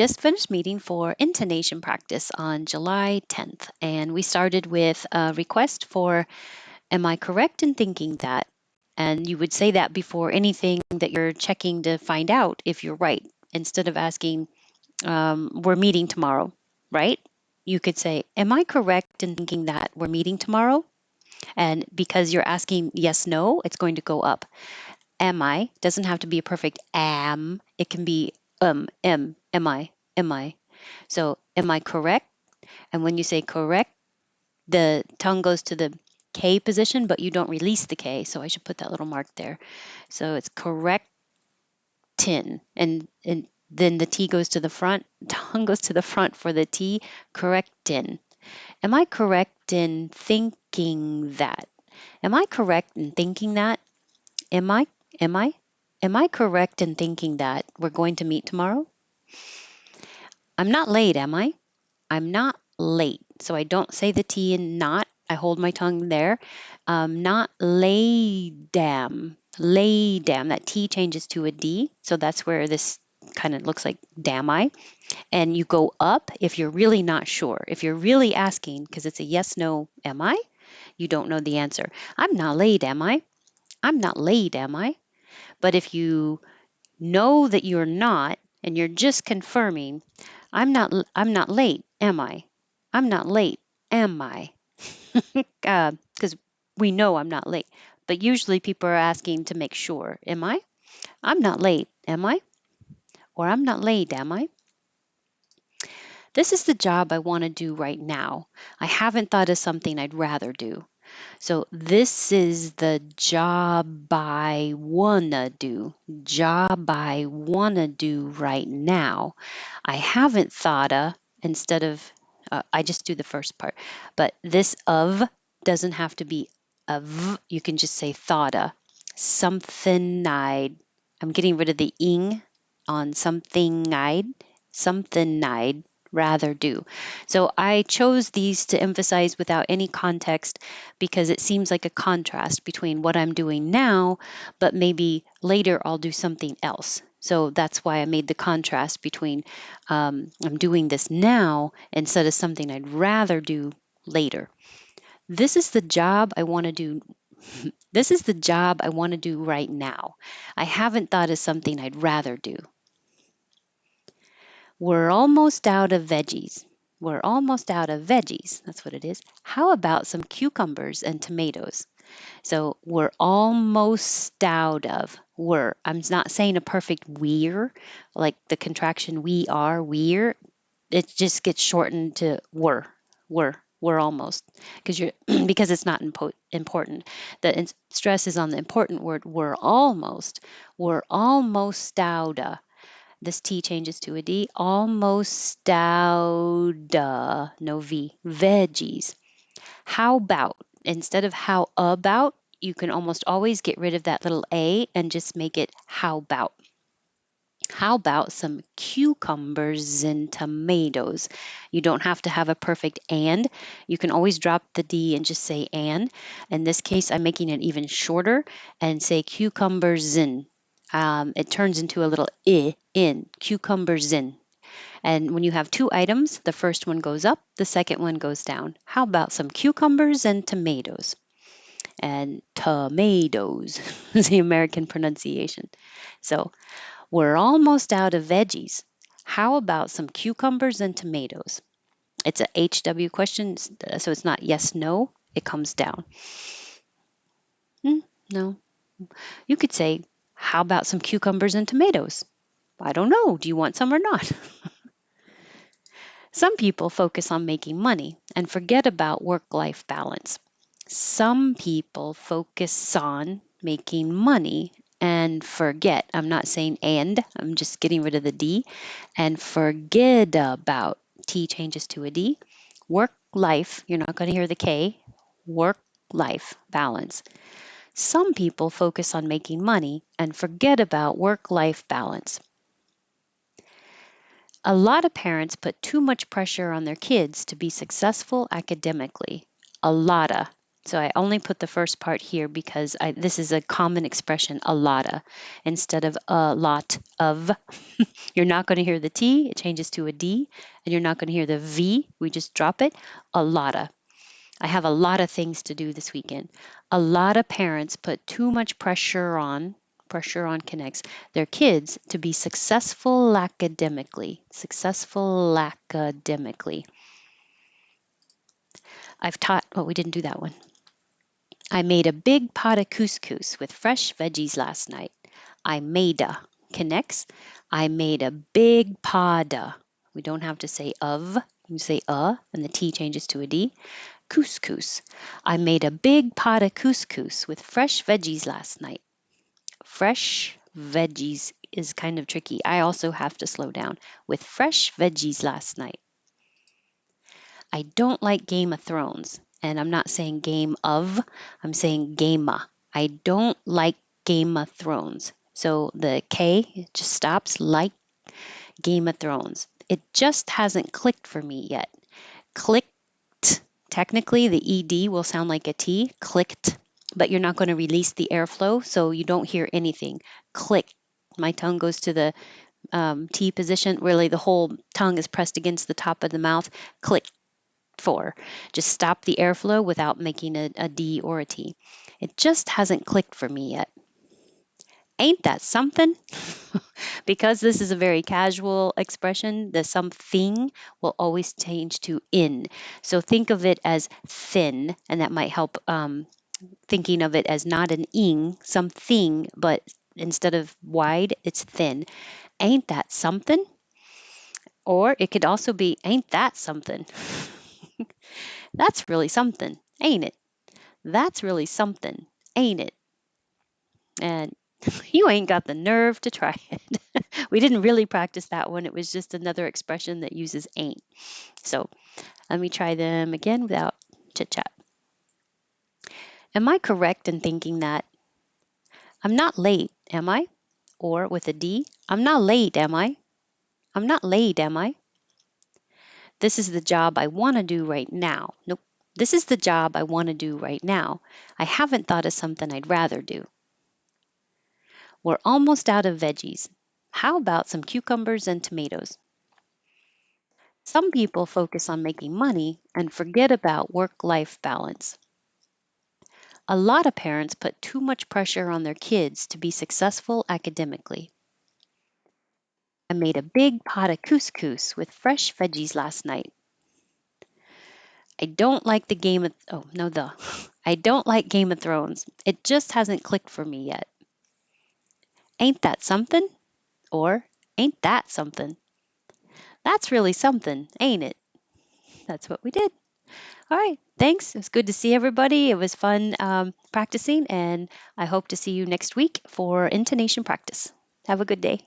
just finished meeting for intonation practice on July 10th, and we started with a request for, am I correct in thinking that? And you would say that before anything that you're checking to find out if you're right, instead of asking, we're meeting tomorrow, right? You could say, am I correct in thinking that we're meeting tomorrow? And because you're asking yes, no, it's going to go up. Am I doesn't have to be a perfect am. It can be am I. So am I correct? And when you say correct, the tongue goes to the K position, but you don't release the K. So I should put that little mark there. So it's correctin. And then the T goes to the front, tongue goes to the front for the T, correctin. Am I correct in thinking that? Am I correct in thinking that? Am I? Am I? Am I correct in thinking that we're going to meet tomorrow? I'm not late, am I? I'm not late. So I don't say the T in not. I hold my tongue there. Not lay damn. Lay damn. That T changes to a D. So that's where this kind of looks like damn I. And you go up if you're really not sure. If you're really asking, because it's a yes, no, am I? You don't know the answer. I'm not late, am I? I'm not late, am I? But if you know that you're not and you're just confirming, I'm not late, am I? I'm not late, am I? Because we know I'm not late. But usually people are asking to make sure, am I? I'm not late, am I? Or I'm not late, am I? This is the job I want to do right now. I haven't thought of something I'd rather do. So this is the job I wanna do. Job I wanna do right now. I haven't thought of, instead of, I just do the first part. But this of doesn't have to be a v. You can just say thought of. Something I'm getting rid of the ing on something I'd rather do. So I chose these to emphasize without any context because it seems like a contrast between what I'm doing now, but maybe later I'll do something else. So that's why I made the contrast between I'm doing this now instead of something I'd rather do later. This is the job I want to do. This is the job I want to do right now. I haven't thought of something I'd rather do. We're almost out of veggies. We're almost out of veggies. That's what it is. How about some cucumbers and tomatoes? So we're almost out of. I'm not saying a perfect we're, like the contraction we're. It just gets shortened to we're almost, because you're because it's not important. The stress is on the important word. We're almost out of. This T changes to a D. Almost out of. No V. Veggies. How about, instead of how about, you can almost always get rid of that little A and just make it how about. How about some cucumbers and tomatoes? You don't have to have a perfect and. You can always drop the D and just say and. In this case, I'm making it even shorter and say cucumbers in. It turns into a little I in, cucumbers in. And when you have two items, the first one goes up, the second one goes down. How about some cucumbers and tomatoes? And tomatoes is the American pronunciation. So we're almost out of veggies. How about some cucumbers and tomatoes? It's a HW question, so it's not yes, no. It comes down. No. You could say, how about some cucumbers and tomatoes? I don't know. Do you want some or not? Some people focus on making money and forget about work-life balance. Some people focus on making money and forget. I'm not saying and, I'm just getting rid of the D, and forget about. T changes to a D. Work life, you're not going to hear the K. Work life balance. Some people focus on making money and forget about work life balance. A lot of parents put too much pressure on their kids to be successful academically. A lot of. So I only put the first part here because this is a common expression, a lotta, instead of a lot of. You're not going to hear the T, it changes to a D, and you're not going to hear the V, we just drop it, a lotta. I have a lot of things to do this weekend. A lot of parents put too much pressure on connects their kids to be successful academically. Successful academically. I've taught, oh, we didn't do that one. I made a big pot of couscous with fresh veggies last night. I made a connects. I made a big pada. We don't have to say of. You say and the T changes to a D. Couscous. I made a big pot of couscous with fresh veggies last night. Fresh veggies is kind of tricky. I also have to slow down. With fresh veggies last night. I don't like Game of Thrones. And I'm not saying game of, I'm saying gamea. I don't like Game of Thrones. So the K just stops like Game of Thrones. It just hasn't clicked for me yet. Clicked. Technically, the ED will sound like a T, clicked, but you're not going to release the airflow, so you don't hear anything. Click. My tongue goes to the T position. Really, the whole tongue is pressed against the top of the mouth. Click. For. Just stop the airflow without making a D or a T. It just hasn't clicked for me yet. Ain't that something? Because this is a very casual expression, the something will always change to in. So think of it as thin, and that might help thinking of it as not an ing, something, but instead of wide, it's thin. Ain't that something? Or it could also be, ain't that something? That's really something, ain't it? That's really something, ain't it? And you ain't got the nerve to try it. We didn't really practice that one. It was just another expression that uses ain't. So let me try them again without chit chat. Am I correct in thinking that I'm not late, am I? Or with a D, I'm not late, am I? I'm not late, am I? This is the job I want to do right now. Nope. This is the job I want to do right now. I haven't thought of something I'd rather do. We're almost out of veggies. How about some cucumbers and tomatoes? Some people focus on making money and forget about work-life balance. A lot of parents put too much pressure on their kids to be successful academically. I made a big pot of couscous with fresh veggies last night. I don't like the game of oh no the I don't like Game of Thrones. It just hasn't clicked for me yet. Ain't that something? Or ain't that something? That's really something, ain't it? That's what we did. All right. Thanks. It was good to see everybody. It was fun practicing, and I hope to see you next week for intonation practice. Have a good day.